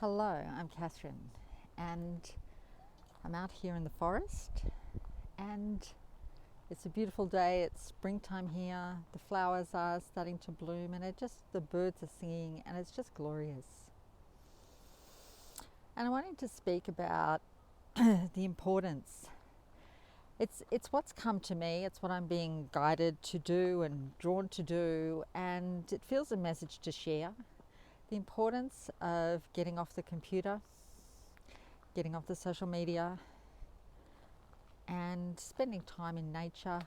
Hello, I'm Catherine, and I'm out here in the forest, and it's a beautiful day. It's springtime here. The flowers are starting to bloom, and the birds are singing, and it's just glorious. And I wanted to speak about the importance. It's what's come to me. It's what I'm being guided to do and drawn to do, and it feels a message to share. The importance of getting off the computer, getting off the social media, and spending time in nature,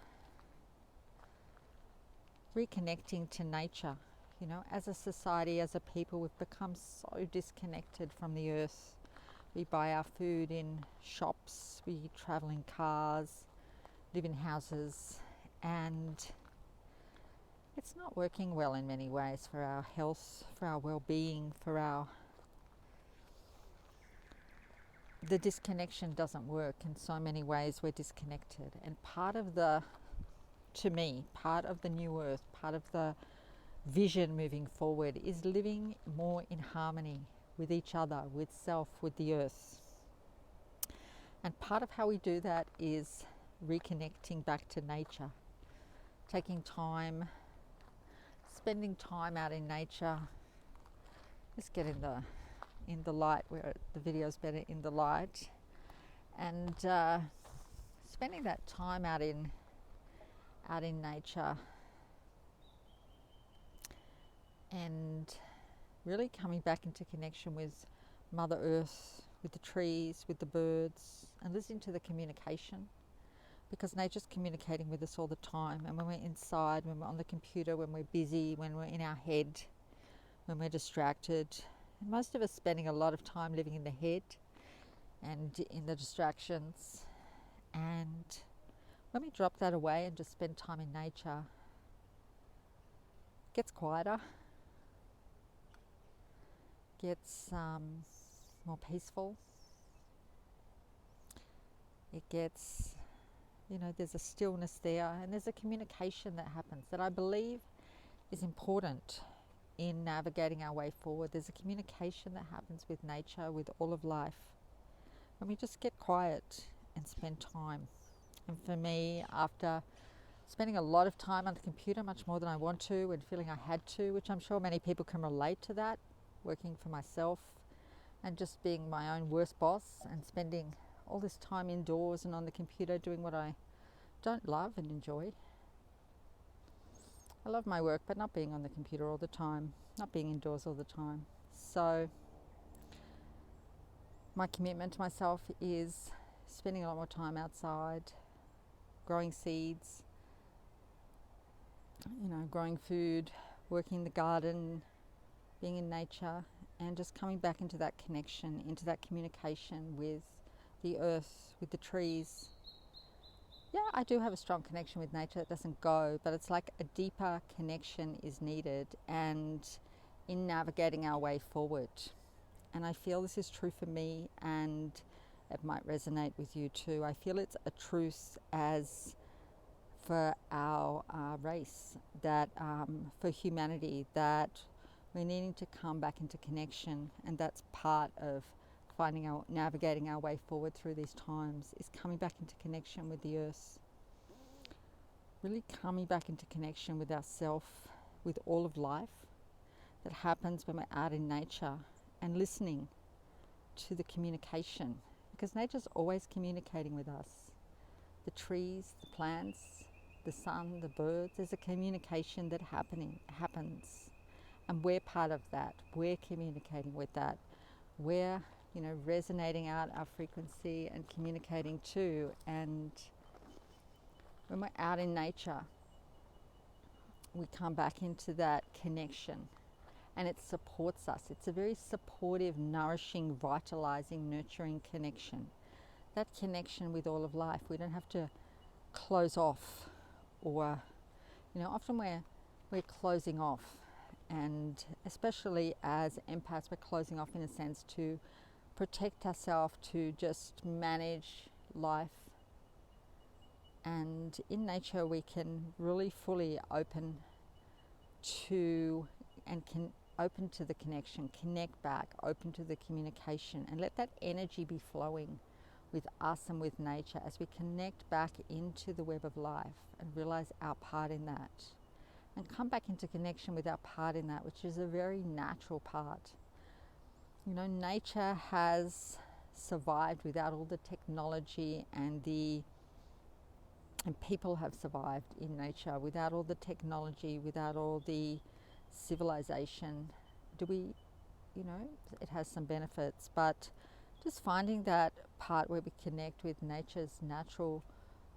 reconnecting to nature. You know, as a society, as a people, we've become so disconnected from the earth. We buy our food in shops, we travel in cars, live in houses, and it's not working well in many ways for our health, for our well-being, the disconnection doesn't work. In so many ways we're disconnected, and part of the new earth, part of the vision moving forward is living more in harmony with each other, with self, with the earth. And part of how we do that is reconnecting back to nature, taking time, spending time out in nature. Let's get in the light where the video's better in the light, and spending that time out in nature, and really coming back into connection with Mother Earth, with the trees, with the birds, and listening to the communication, because nature's communicating with us all the time. And when we're inside, when we're on the computer, when we're busy, when we're in our head, when we're distracted, and most of us spending a lot of time living in the head and in the distractions. And when we drop that away and just spend time in nature, it gets quieter, gets more peaceful. It gets, there's a stillness there, and there's a communication that happens that I believe is important in navigating our way forward. There's a communication that happens with nature, with all of life, when we just get quiet and spend time. And for me, after spending a lot of time on the computer, much more than I want to, and feeling I had to, which I'm sure many people can relate to that, working for myself and just being my own worst boss and spending all this time indoors and on the computer doing what I don't love and enjoy. I love my work, but not being on the computer all the time, not being indoors all the time. So my commitment to myself is spending a lot more time outside, growing seeds, growing food, working in the garden, being in nature, and just coming back into that connection, into that communication with the earth, with the trees. Yeah, I do have a strong connection with nature. It doesn't go, but it's like a deeper connection is needed, and in navigating our way forward. And I feel this is true for me, and it might resonate with you too. I feel it's a truth as for our race, that for humanity, that we're needing to come back into connection, and that's part of navigating our way forward through these times, is coming back into connection with the earth, really coming back into connection with ourself, with all of life that happens when we're out in nature, and listening to the communication, because nature's always communicating with us. The trees, the plants, the sun, the birds, there's a communication that happens, and we're part of that. We're communicating with that. We're resonating out our frequency and communicating too. And when we're out in nature, we come back into that connection, and it supports us. It's a very supportive, nourishing, vitalizing, nurturing connection. That connection with all of life. We don't have to close off, or often we're closing off, and especially as empaths, we're closing off in a sense to protect ourselves, to just manage life. And in nature we can really fully open to and can open to the connection, connect back, open to the communication, and let that energy be flowing with us and with nature as we connect back into the web of life and realize our part in that. And come back into connection with our part in that, which is a very natural part. You know, nature has survived without all the technology and people have survived in nature without all the technology, without all the civilization. It has some benefits, but just finding that part where we connect with nature's natural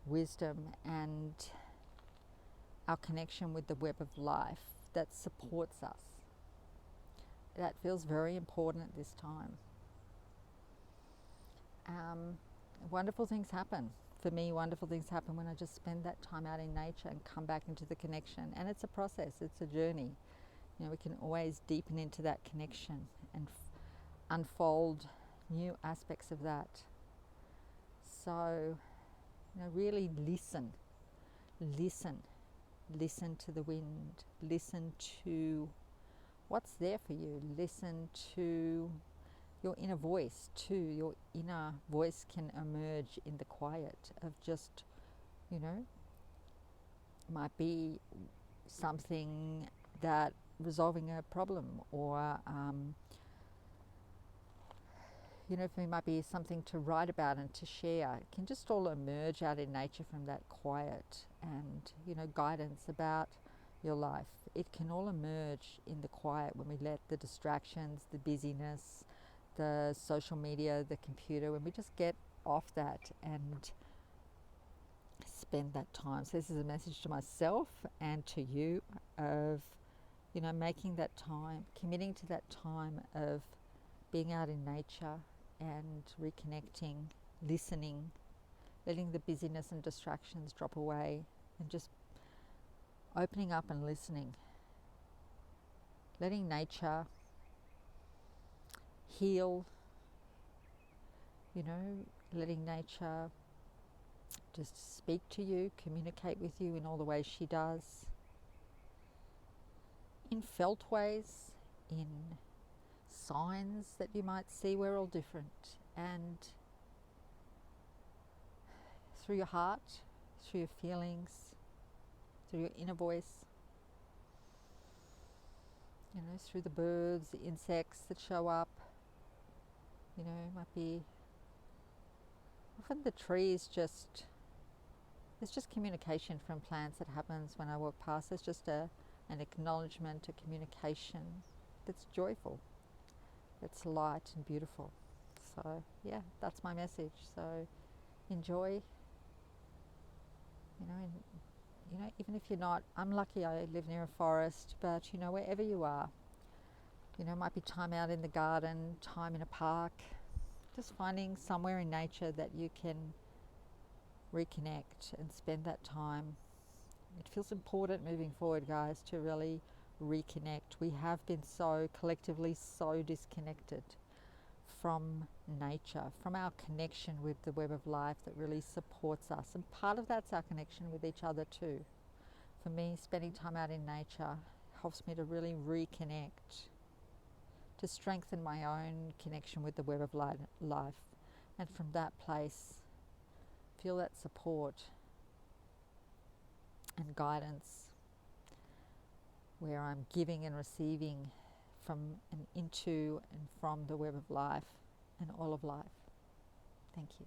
wisdom and our connection with the web of life that supports us. That feels very important at this time. Wonderful things happen. For me, wonderful things happen when I just spend that time out in nature and come back into the connection. And it's a process, it's a journey. You know, we can always deepen into that connection and unfold new aspects of that. So, really listen to the wind, listen to what's there for you, listen to your inner voice too. Your inner voice can emerge in the quiet of just, might be something that resolving a problem, or for me might be something to write about and to share. It can just all emerge out in nature from that quiet and, guidance about your life. It can all emerge in the quiet when we let the distractions, the busyness, the social media, the computer, when we just get off that and spend that time. So this is a message to myself and to you of, making that time, committing to that time of being out in nature and reconnecting, listening, letting the busyness and distractions drop away and just opening up and listening. Letting nature heal, letting nature just speak to you, communicate with you in all the ways she does. In felt ways, in signs that you might see, we're all different. And through your heart, through your feelings, through your inner voice, through the birds, the insects that show up, might be often the trees there's just communication from plants that happens when I walk past. There's just an acknowledgement, a communication that's joyful, that's light and beautiful. So yeah, that's my message. So enjoy, even if you're not, I'm lucky I live near a forest, but wherever you are, might be time out in the garden, time in a park, just finding somewhere in nature that you can reconnect and spend that time. It feels important moving forward, guys, to really reconnect. We have been so collectively so disconnected from nature, from our connection with the web of life that really supports us. And part of that's our connection with each other too. For me, spending time out in nature helps me to really reconnect, to strengthen my own connection with the web of life. And from that place, feel that support and guidance where I'm giving and receiving from and into and from the web of life and all of life. Thank you.